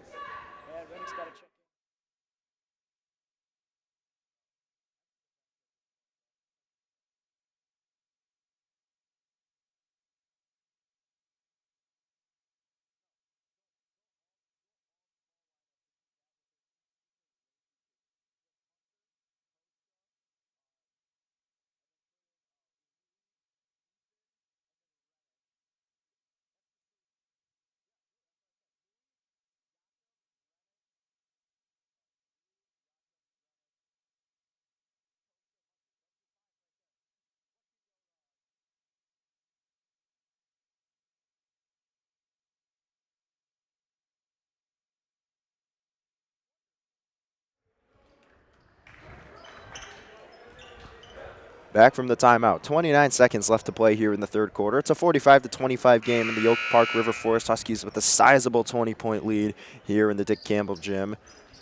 Back from the timeout. 29 seconds left to play here in the third quarter. It's a 45-25 game in the Oak Park River Forest Huskies with a sizable 20-point lead here in the Dick Campbell gym.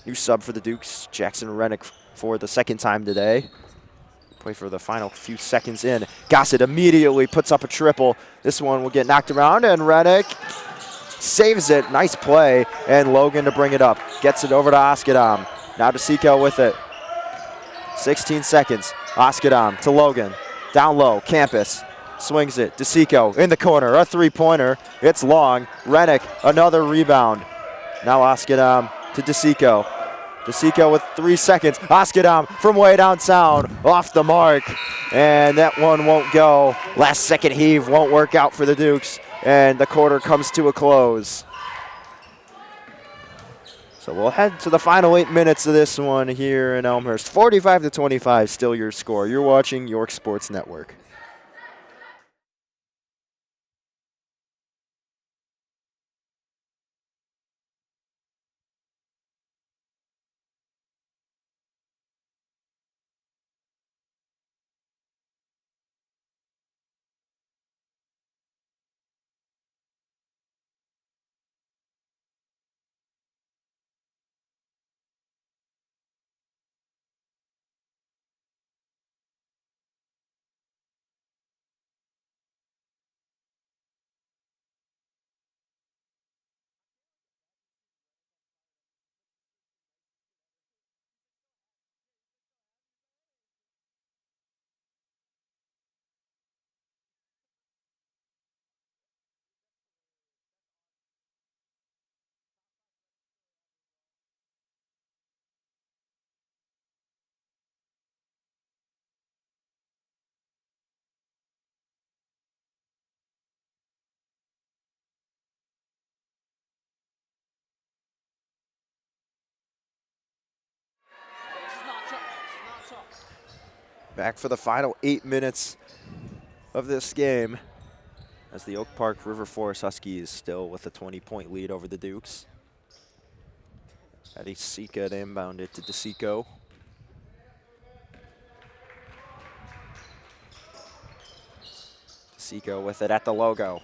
New sub for the Dukes, Jackson Rennick for the second time today. Play for the final few seconds in. Gossett immediately puts up a triple. This one will get knocked around, and Rennick saves it. Nice play, and Logan to bring it up. Gets it over to Oskadam. Now DeSanto with it. 16 seconds. Oskadam to Logan. Down low, Campus. Swings it. DeSanto in the corner. A three-pointer. It's long. Rennick, another rebound. Now Oskadam to DeSanto. DeSanto with 3 seconds. Oskadam from way downtown. Off the mark. And that one won't go. Last second heave won't work out for the Dukes. And the quarter comes to a close. So we'll head to the final 8 minutes of this one here in Elmhurst. 45-25, still your score. You're watching York Sports Network. Back for the final 8 minutes of this game as the Oak Park River Forest Huskies still with a 20-point lead over the Dukes. Eddie Sika to inbound it to DeSanto. DeSanto with it at the logo.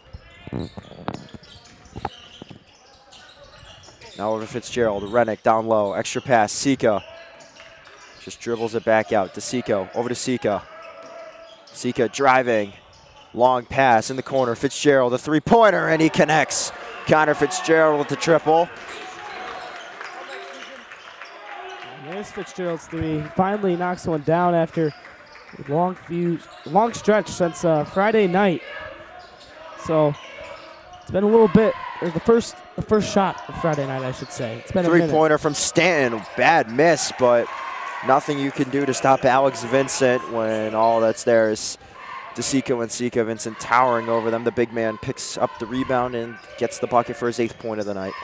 Now over to Fitzgerald. Rennick down low. Extra pass. Sika just dribbles it back out. DeSanto over to Sika. Sika driving. Long pass in the corner. Fitzgerald, a three-pointer, and he connects. Connor Fitzgerald with the triple. There's Fitzgerald's three. Finally knocks one down after a long stretch since Friday night. So it's been a little bit, or the first shot of Friday night, I should say. It's been a three-pointer from Stanton. Bad miss, but nothing you can do to stop Alex Vincent when all that's there is DeSanto and Sika. Vincent towering over them. The big man picks up the rebound and gets the bucket for his 8th point of the night.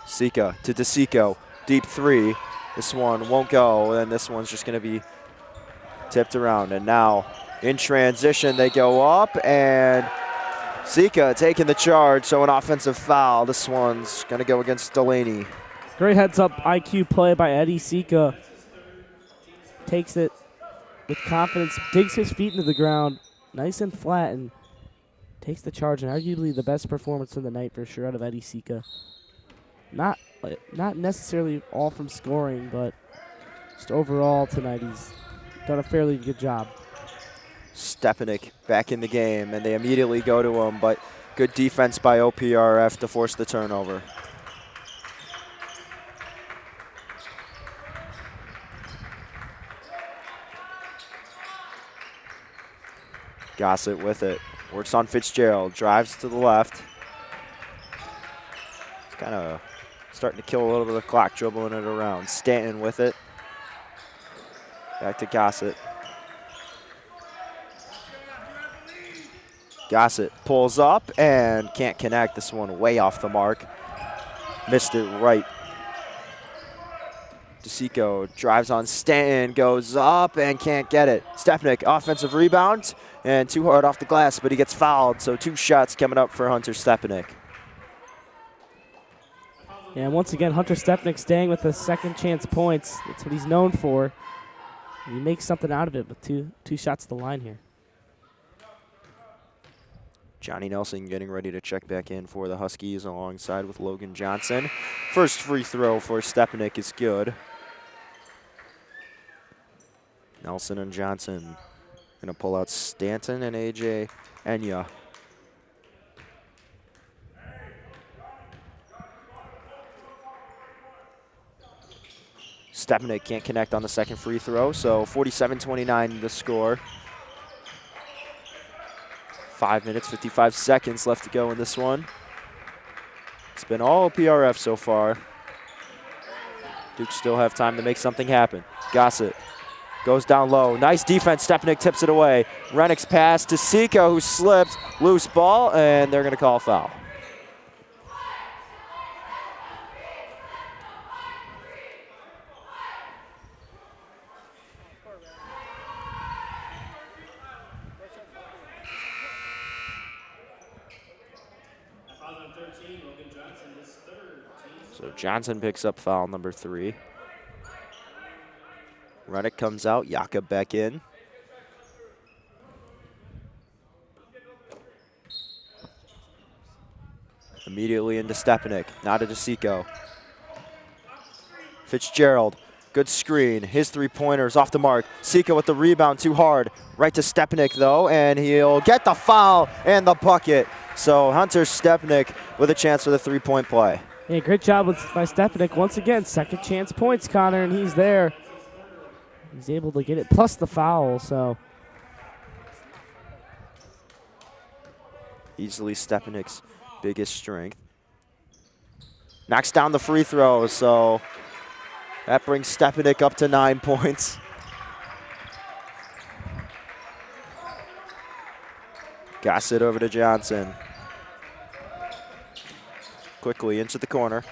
Sika to DeSanto. Deep three. This one won't go, and this one's just going to be tipped around. And now in transition, they go up, and Sika taking the charge, so an offensive foul. This one's going to go against Delaney. Great heads-up IQ play by Eddie Sika. Takes it with confidence, digs his feet into the ground, nice and flat, and takes the charge, and arguably the best performance of the night for sure out of Eddie Sika. Not necessarily all from scoring, but just overall tonight he's done a fairly good job. Stepanek back in the game, and they immediately go to him, but good defense by OPRF to force the turnover. Gossett with it. Works on Fitzgerald. Drives to the left. He's kind of starting to kill a little bit of the clock, dribbling it around. Stanton with it. Back to Gossett. Gossett pulls up and can't connect. This one way off the mark. Missed it right. DeSanto drives on Stanton, goes up and can't get it. Stepanek, offensive rebound, and too hard off the glass, but he gets fouled. So 2 shots coming up for Hunter Stepanek. Yeah, and once again, Hunter Stepanek staying with the second chance points. That's what he's known for. And he makes something out of it with two shots to the line here. Johnny Nelson getting ready to check back in for the Huskies alongside with Logan Johnson. First free throw for Stepanek is good. Nelson and Johnson going to pull out Stanton and AJ Enya. Stepanek can't connect on the second free throw, so 47-29 the score. 5 minutes, 55 seconds left to go in this one. It's been all PRF so far. Dukes still have time to make something happen. Gossett goes down low. Nice defense. Stepanek tips it away. Rennick's pass to Sika, who slipped. Loose ball, and they're going to call a foul. So Johnson picks up foul number 3. Rennick comes out, Jakob back in. Immediately into Stepanek, not to DeSanto. Fitzgerald, good screen. His 3-pointer's off the mark. Sika with the rebound, too hard. Right to Stepanek though, and he'll get the foul and the bucket. So Hunter Stepanek with a chance for the 3-point play. Yeah, great job by Stepanek. Once again, second chance points, Connor, and he's there. He's able to get it, plus the foul, so. Easily Stepanek's biggest strength. Knocks down the free throw, so that brings Stepanek up to 9 points. Gossett over to Johnson. Quickly into the corner,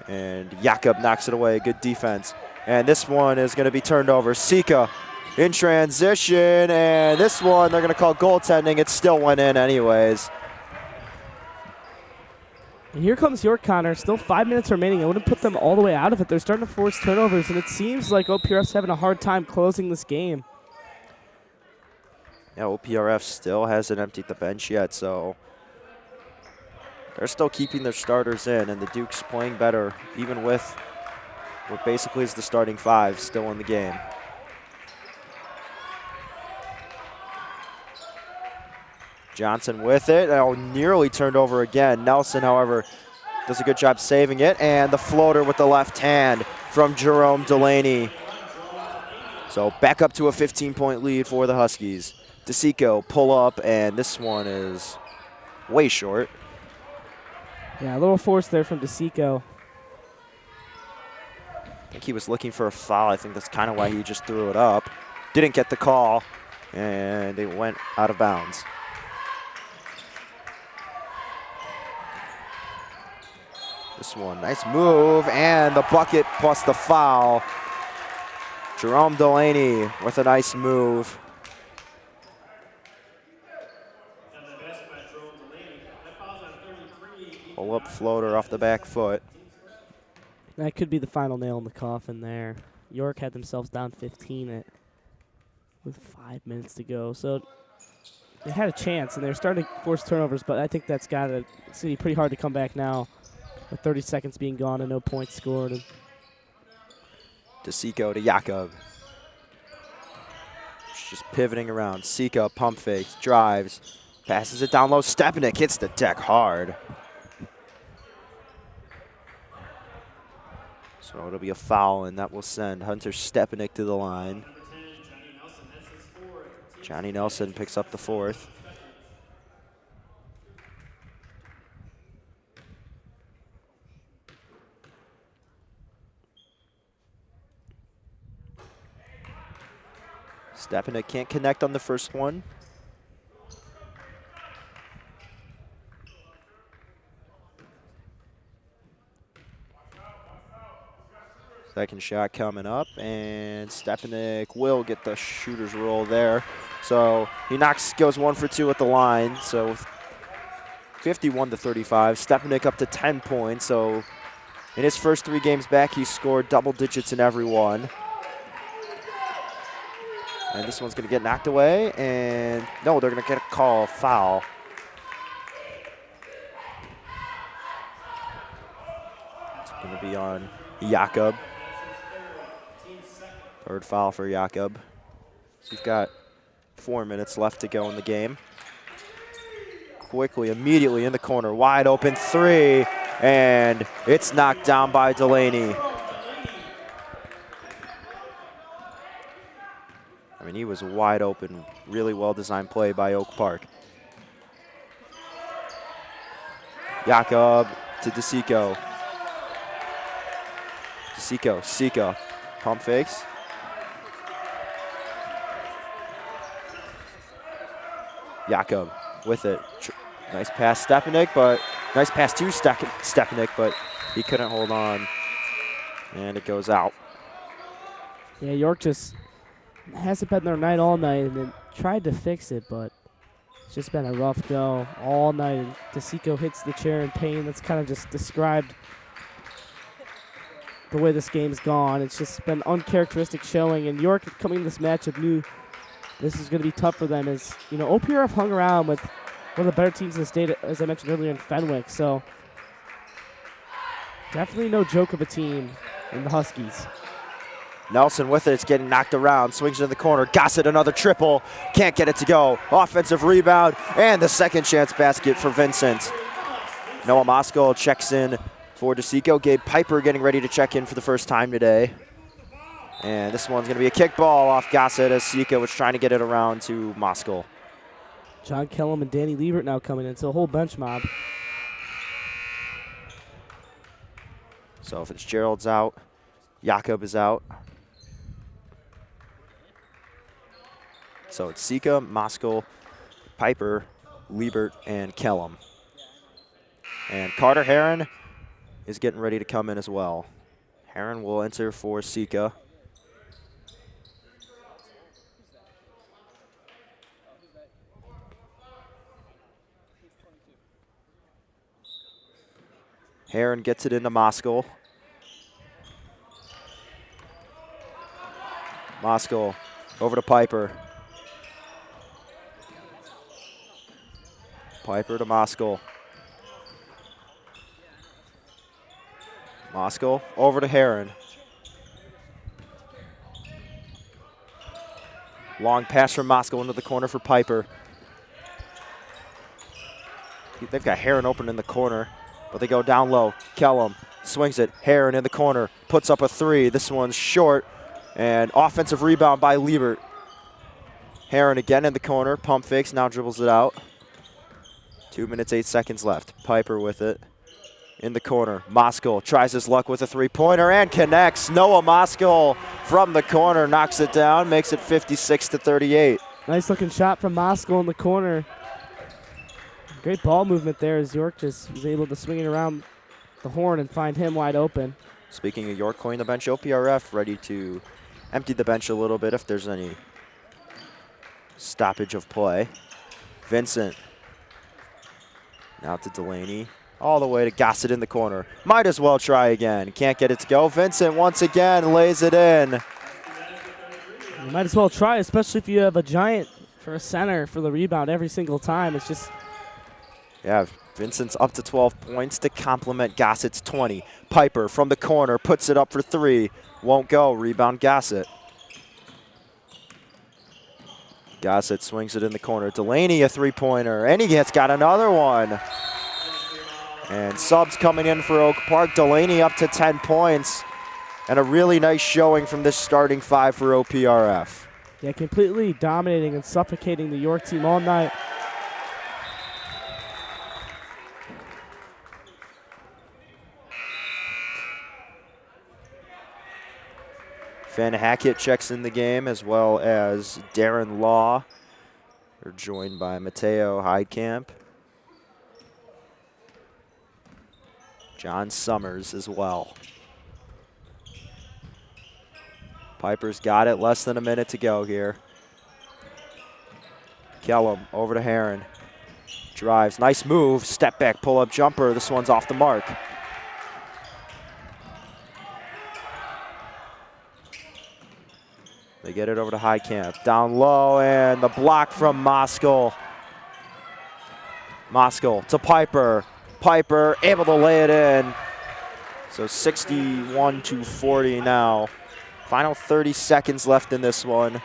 and Jakob knocks it away. Good defense. And this one is going to be turned over. Sika in transition, and this one they're going to call goaltending. It still went in anyways. And here comes York, Connor. Still 5 minutes remaining. I wouldn't put them all the way out of it. They're starting to force turnovers, and it seems like OPRF's having a hard time closing this game. Yeah, OPRF still hasn't emptied the bench yet, so they're still keeping their starters in, and the Dukes playing better, even with what basically is the starting 5 still in the game. Johnson with it. Oh, nearly turned over again. Nelson, however, does a good job saving it, and the floater with the left hand from Jerome Delaney. So back up to a 15-point lead for the Huskies. DeSanto pull up, and this one is way short. Yeah, a little force there from DeSanto. I think he was looking for a foul. I think that's kind of why he just threw it up. Didn't get the call, and it went out of bounds. This one, nice move, and the bucket plus the foul. Jerome Delaney with a nice move. Pull-up floater off the back foot. That could be the final nail in the coffin there. York had themselves down 15 at with 5 minutes to go. So they had a chance, and they're starting to force turnovers, but I think that's got to be pretty hard to come back now with 30 seconds being gone and no points scored. And DeSanto to Jakob. Just pivoting around. Sika pump fakes, drives, passes it down low. Stepanek hits the deck hard. So it'll be a foul, and that will send Hunter Stepanek to the line. Johnny Nelson picks up the 4th. Stepanek can't connect on the first one. Second shot coming up, and Stepanek will get the shooter's roll there. So he goes 1 for 2 at the line. So 51-35. Stepanek up to 10 points. So in his first 3 games back, he scored double digits in every one. And this one's going to get knocked away, and no, they're going to get a call, foul. It's going to be on Jakob. 3rd foul for Jakob. So we've got 4 minutes left to go in the game. Quickly, immediately in the corner, wide open 3, and it's knocked down by Delaney. I mean, he was wide open, really well-designed play by Oak Park. Jakob to DeSanto. DeSanto, Sika, pump fakes. Jakob with it. Nice pass, Stepanek, but nice pass to Stepanek, but he couldn't hold on, and it goes out. yeah, York just hasn't been their night all night, and then tried to fix it, but it's just been a rough go all night. And DeSanto hits the chair in pain. That's kind of just described the way this game's gone. It's just been uncharacteristic showing, and York coming to this matchup knew this is going to be tough for them. As you know, OPRF hung around with one of the better teams in the state, as I mentioned earlier, in Fenwick. So definitely no joke of a team in the Huskies. Nelson with it, it's getting knocked around, swings into the corner, Gossett another triple, can't get it to go. Offensive rebound, and the second chance basket for Vincent. Noah Moskal checks in for DeSanto. Gabe Piper getting ready to check in for the first time today. And this one's going to be a kick ball off Gossett as DeSanto was trying to get it around to Moskal. John Kellum and Danny Liebert now coming in, so a whole bench mob. So Fitzgerald's out, Jakob is out. So it's Sika, Moskal, Piper, Liebert, and Kellum. And Carter Heron is getting ready to come in as well. Heron will enter for Sika. Heron gets it into Moskal. Moskal over to Piper. Piper to Moskal. Moskal over to Heron. Long pass from Moskal into the corner for Piper. They've got Heron open in the corner, but they go down low. Kellum swings it. Heron in the corner, puts up a 3. This one's short, and offensive rebound by Liebert. Heron again in the corner, pump fakes, now dribbles it out. 2 minutes, 8 seconds left. Piper with it in the corner. Moskal tries his luck with a 3-pointer and connects. Noah Moskal from the corner knocks it down, makes it 56-38. Nice looking shot from Moskal in the corner. Great ball movement there as York just was able to swing it around the horn and find him wide open. Speaking of York clearing the bench, OPRF ready to empty the bench a little bit if there's any stoppage of play. Vincent now to Delaney, all the way to Gossett in the corner. Might as well try again. Can't get it to go. Vincent once again lays it in. You might as well try, especially if you have a giant for a center for the rebound every single time. It's just... Yeah, Vincent's up to 12 points to complement Gossett's 20. Piper from the corner puts it up for 3. Won't go. Rebound Gossett. Gossett swings it in the corner. Delaney a three-pointer, and he has got another one. And subs coming in for Oak Park. Delaney up to 10 points. And a really nice showing from this starting 5 for OPRF. Yeah, completely dominating and suffocating the York team all night. Van Hackett checks in the game, as well as Darren Law. They're joined by Mateo Heidkamp. John Summers as well. Piper's got it, less than a minute to go here. Kellum over to Heron. Drives, nice move, step back, pull up jumper. This one's off the mark. They get it over to Heidkamp. Down low, and the block from Moskal. Moskal to Piper. Piper able to lay it in. So 61-40 now. Final 30 seconds left in this one.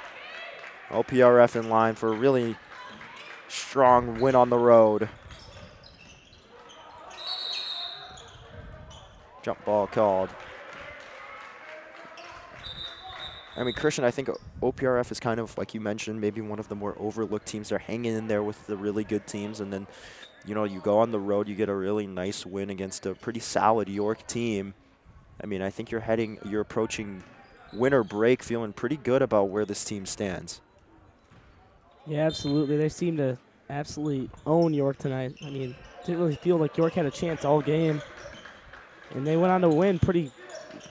OPRF in line for a really strong win on the road. Jump ball called. I mean, Christian, I think OPRF is kind of, like you mentioned, maybe one of the more overlooked teams. They're hanging in there with the really good teams, and then, you know, you go on the road, you get a really nice win against a pretty solid York team. I mean, I think you're approaching winter break feeling pretty good about where this team stands. Yeah, absolutely. They seem to absolutely own York tonight. I mean, didn't really feel like York had a chance all game, and they went on to win pretty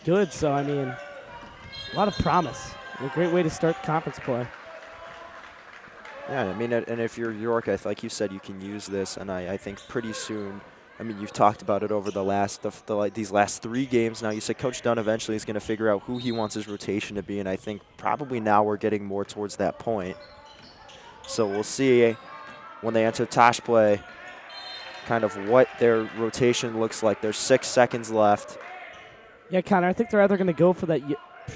good. So, I mean, a lot of promise. A great way to start conference play. Yeah, I mean, and if you're York, like you said, you can use this, and I think pretty soon, I mean, you've talked about it over these last 3 games now. You said Coach Dunn eventually is going to figure out who he wants his rotation to be, and I think probably now we're getting more towards that point. So we'll see when they enter Tosh play kind of what their rotation looks like. There's 6 seconds left. Yeah, Connor, I think they're either going to go for that,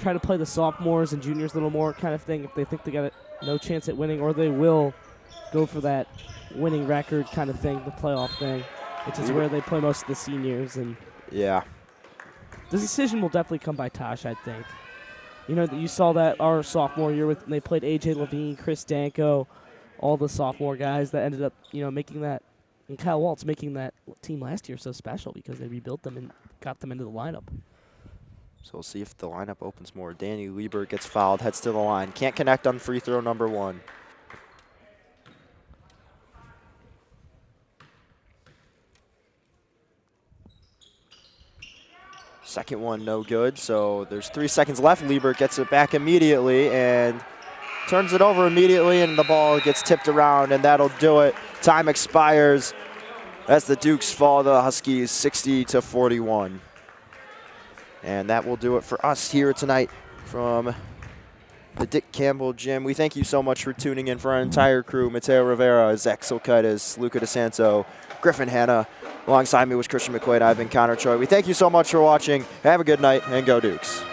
try to play the sophomores and juniors a little more kind of thing if they think they got no chance at winning, or they will go for that winning record kind of thing, the playoff thing, which is where they play most of the seniors. And yeah, the decision will definitely come by Tosh, I think. You know, you saw that our sophomore year when they played A.J. Levine, Chris Danko, all the sophomore guys that ended up, you know, making that, and Kyle Waltz making that team last year so special because they rebuilt them and got them into the lineup. So we'll see if the lineup opens more. Danny Liebert gets fouled, heads to the line. Can't connect on free throw number 1. Second one, no good. So there's 3 seconds left. Liebert gets it back immediately and turns it over immediately, and the ball gets tipped around, and that'll do it. Time expires as the Dukes fall to the Huskies 60-41. And that will do it for us here tonight from the Dick Campbell Gym. We thank you so much for tuning in. For our entire crew, Mateo Rivera, Zach Silkaitis, Luca DeSanto, Griffin Hanna. Alongside me was Christian McQuade. I've been Connor Choi. We thank you so much for watching. Have a good night, and go Dukes.